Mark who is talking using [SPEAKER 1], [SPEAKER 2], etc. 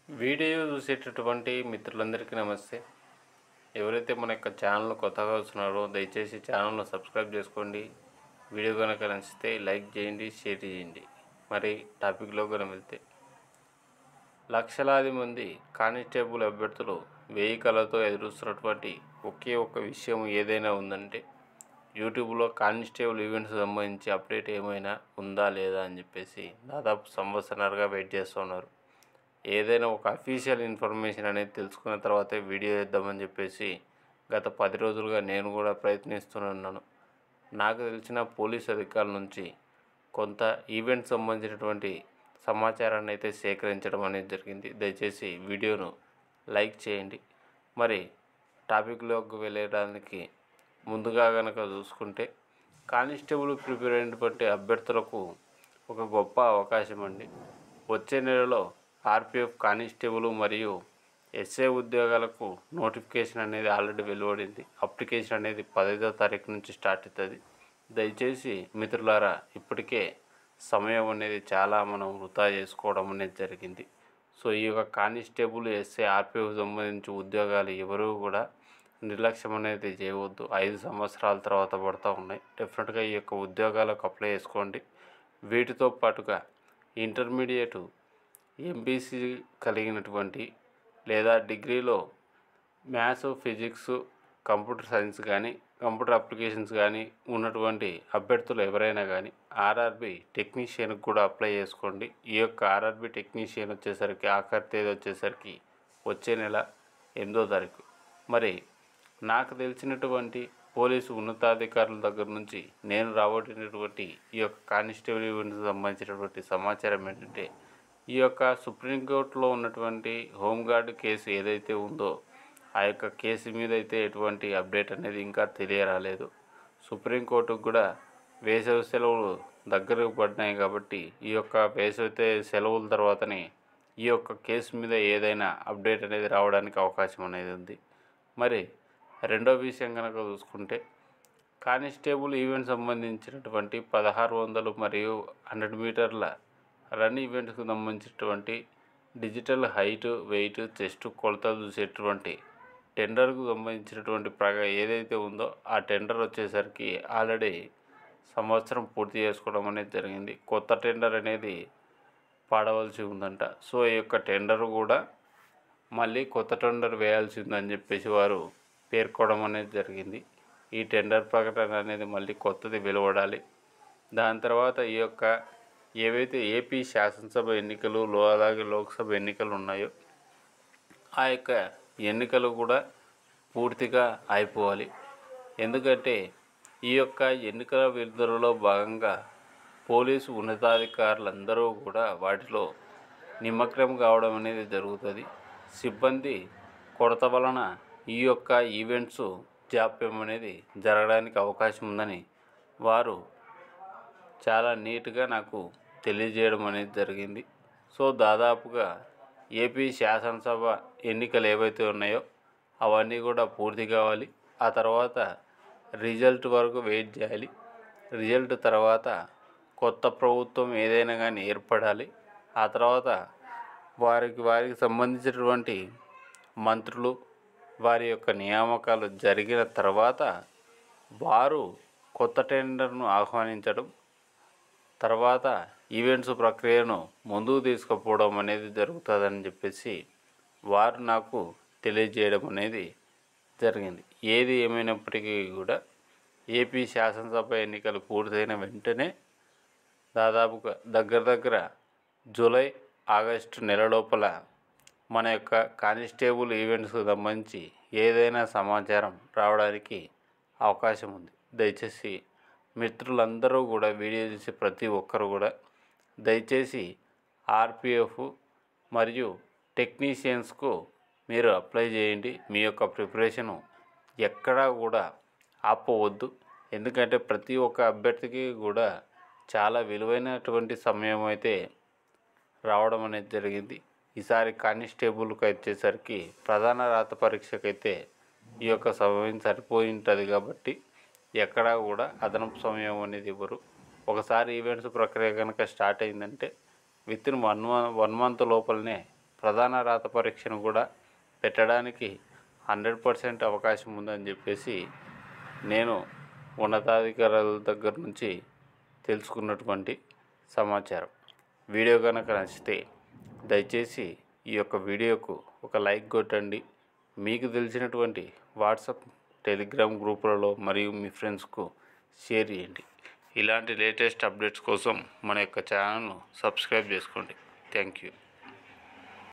[SPEAKER 1] Video చూసేటటువంటి మిత్రులందరికీ నమస్తే. ఎవరైతే మన యొక్క ఛానల్ కొత్తగా వస్తున్నారో దయచేసి ఛానల్ను సబ్స్క్రైబ్ చేసుకోండి. వీడియో కనుక నచ్చితే లైక్ చేయండి, షేర్ చేయండి. మరి టాపిక్లో కనుక వెళ్తే, లక్షలాది మంది కానిస్టేబుల్ అభ్యర్థులు 1000 కళతో ఎదురుస్తున్నటువంటి ఒకే ఒక్క విషయం ఏదైనా ఉందంటే, యూట్యూబ్లో కానిస్టేబుల్ ఈవెంట్స్ సంబంధించి అప్డేట్ ఏమైనా ఉందా లేదా అని చెప్పేసి దాదాపు సంవత్సరాలుగా వెయిట్ చేస్తున్నారు. ఏదైనా ఒక అఫీషియల్ ఇన్ఫర్మేషన్ అనేది తెలుసుకున్న తర్వాతే వీడియో చేద్దామని చెప్పేసి గత 10 రోజులుగా నేను కూడా ప్రయత్నిస్తున్నాను. నాకు తెలిసిన పోలీస్ అధికారుల నుంచి కొంత ఈవెంట్ సంబంధించినటువంటి సమాచారాన్ని అయితే సేకరించడం అనేది జరిగింది. దయచేసి వీడియోను లైక్ చేయండి. మరి టాపిక్లోకి వెళ్ళడానికి ముందుగా కనుక చూసుకుంటే, కానిస్టేబుల్ ప్రిపేర్ అయినటువంటి అభ్యర్థులకు ఒక గొప్ప అవకాశం అండి. వచ్చే నెలలో ఆర్పిఎఫ్ కానిస్టేబుల్ మరియు ఎస్ఐ ఉద్యోగాలకు నోటిఫికేషన్ అనేది ఆల్రెడీ వెలువడింది. అప్లికేషన్ అనేది 15వ తారీఖు నుంచి స్టార్ట్ అవుతుంది. దయచేసి మిత్రులారా, ఇప్పటికే సమయం అనేది చాలా మనం వృధా చేసుకోవడం అనేది జరిగింది. సో ఈ యొక్క కానిస్టేబుల్, ఎస్ఐ, ఆర్పిఎఫ్ సంబంధించి ఉద్యోగాలు ఎవరు కూడా నిర్లక్ష్యం అనేది చేయవద్దు. 5 సంవత్సరాల తర్వాత పడుతూ ఉన్నాయి. డెఫినెట్గా ఈ యొక్క ఉద్యోగాలకు అప్లై చేసుకోండి. వీటితో పాటుగా ఇంటర్మీడియట్ ఎంపీసీ కలిగినటువంటి లేదా డిగ్రీలో మ్యాథ్స్, ఫిజిక్స్, కంప్యూటర్ సైన్స్ కానీ, కంప్యూటర్ అప్లికేషన్స్ కానీ ఉన్నటువంటి అభ్యర్థులు ఎవరైనా కానీ ఆర్ఆర్బి టెక్నీషియన్కి కూడా అప్లై చేసుకోండి. ఈ యొక్క ఆర్ఆర్బి టెక్నీషియన్ వచ్చేసరికి ఆఖరి తేదీ వచ్చేసరికి వచ్చే నెల 8వ తారీఖు. మరి నాకు తెలిసినటువంటి పోలీసు ఉన్నతాధికారుల దగ్గర నుంచి నేను రాబట్టినటువంటి ఈ యొక్క కానిస్టేబుల్ ఈవెంట్కి సంబంధించినటువంటి సమాచారం ఏంటంటే, ఈ యొక్క సుప్రీంకోర్టులో ఉన్నటువంటి హోంగార్డ్ కేసు ఏదైతే ఉందో ఆ యొక్క కేసు మీద అయితే ఎటువంటి అప్డేట్ అనేది ఇంకా తెలియరాలేదు. సుప్రీంకోర్టుకు కూడా వేసవి సెలవులు దగ్గరకు పడినాయి కాబట్టి ఈ యొక్క వేసవి సెలవుల తర్వాతనే ఈ యొక్క కేసు మీద ఏదైనా అప్డేట్ అనేది రావడానికి అవకాశం అనేది ఉంది. మరి రెండో విషయం కనుక చూసుకుంటే, కానిస్టేబుల్ ఈవెంట్ సంబంధించినటువంటి 1600 మరియు 100 మీటర్ల రన్ ఈవెంట్కి సంబంధించినటువంటి డిజిటల్ హైట్, వెయిట్, చెస్ట్ కొలతలు చూసేటువంటి టెండర్కు సంబంధించినటువంటి ఏదైతే ఉందో ఆ టెండర్ వచ్చేసరికి ఆల్రెడీ సంవత్సరం పూర్తి చేసుకోవడం అనేది జరిగింది. కొత్త టెండర్ అనేది పాడవలసి ఉందంట. సో ఈ యొక్క టెండర్ కూడా మళ్ళీ కొత్త టెండర్ వేయాల్సి ఉందని చెప్పేసి వారు పేర్కోవడం అనేది జరిగింది. ఈ టెండర్ ప్రకటన అనేది మళ్ళీ కొత్తది వెలువడాలి. దాని తర్వాత ఈ యొక్క ఏవైతే ఏపీ శాసనసభ ఎన్నికలు, అలాగే లోక్సభ ఎన్నికలు ఉన్నాయో ఆ యొక్క ఎన్నికలు కూడా పూర్తిగా అయిపోవాలి. ఎందుకంటే ఈ యొక్క ఎన్నికల విధులలో భాగంగా పోలీసు ఉన్నతాధికారులందరూ కూడా వాటిలో నిమగ్నం కావడం అనేది జరుగుతుంది. సిబ్బంది కొరత వలన ఈ యొక్క ఈవెంట్స్ జాప్యం అనేది జరగడానికి అవకాశం ఉందని వారు చాలా నీట్గా నాకు తెలియజేయడం అనేది జరిగింది. సో దాదాపుగా ఏపీ శాసనసభ ఎన్నికలు ఏవైతే ఉన్నాయో అవన్నీ కూడా పూర్తి కావాలి. ఆ తర్వాత రిజల్ట్ వరకు వెయిట్ చేయాలి. రిజల్ట్ తర్వాత కొత్త ప్రభుత్వం ఏదైనా కానీ ఏర్పడాలి. ఆ తర్వాత వారికి సంబంధించినటువంటి మంత్రులు వారి యొక్క నియామకాలు జరిగిన తర్వాత వారు కొత్త టెండర్ను ఆహ్వానించడం, తర్వాత ఈవెంట్స్ ప్రక్రియను ముందుకు తీసుకుపోవడం అనేది జరుగుతుందని చెప్పేసి వారు నాకు తెలియజేయడం అనేది జరిగింది. ఏది ఏమైనప్పటికీ కూడా ఏపీ శాసనసభ ఎన్నికలు పూర్తయిన వెంటనే దాదాపుగా దగ్గర జూలై, ఆగస్టు నెల లోపల మన యొక్క కానిస్టేబుల్ ఈవెంట్స్కి సంబంధించి ఏదైనా సమాచారం రావడానికి అవకాశం ఉంది. దయచేసి మిత్రులందరూ కూడా వీడియో చూసి ప్రతి ఒక్కరు కూడా దయచేసి ఆర్పిఎఫ్ మరియు టెక్నీషియన్స్కు మీరు అప్లై చేయండి. మీ యొక్క ప్రిపరేషను ఎక్కడా కూడా ఆపవద్దు. ఎందుకంటే ప్రతి ఒక్క అభ్యర్థికి కూడా చాలా విలువైనటువంటి సమయం అయితే రావడం అనేది జరిగింది. ఈసారి కానిస్టేబుల్కి వచ్చేసరికి ప్రధాన రాత పరీక్షకైతే ఈ యొక్క సమయం సరిపోయి ఉంటుంది కాబట్టి ఎక్కడా కూడా అదనపు సమయం అనేది ఇవ్వరు. ఒకసారి ఈవెంట్స్ ప్రక్రియ కనుక స్టార్ట్ అయిందంటే వితిన్ వన్ మంత్ లోపలనే ప్రధాన రాత పరీక్షను కూడా పెట్టడానికి 100% అవకాశం ఉందని చెప్పేసి నేను ఉన్నతాధికారుల దగ్గర నుంచి తెలుసుకున్నటువంటి సమాచారం. వీడియో కనుక నచ్చితే దయచేసి ఈ యొక్క వీడియోకు ఒక లైక్ కొట్టండి. మీకు తెలిసినటువంటి వాట్సాప్, టెలిగ్రామ్ గ్రూపులలో మరియు మీ ఫ్రెండ్స్కు షేర్ చేయండి. ఇలాంటి లేటెస్ట్ అప్డేట్స్ కోసం మన యొక్క ఛానల్ను సబ్స్క్రైబ్ చేసుకోండి. Thank you.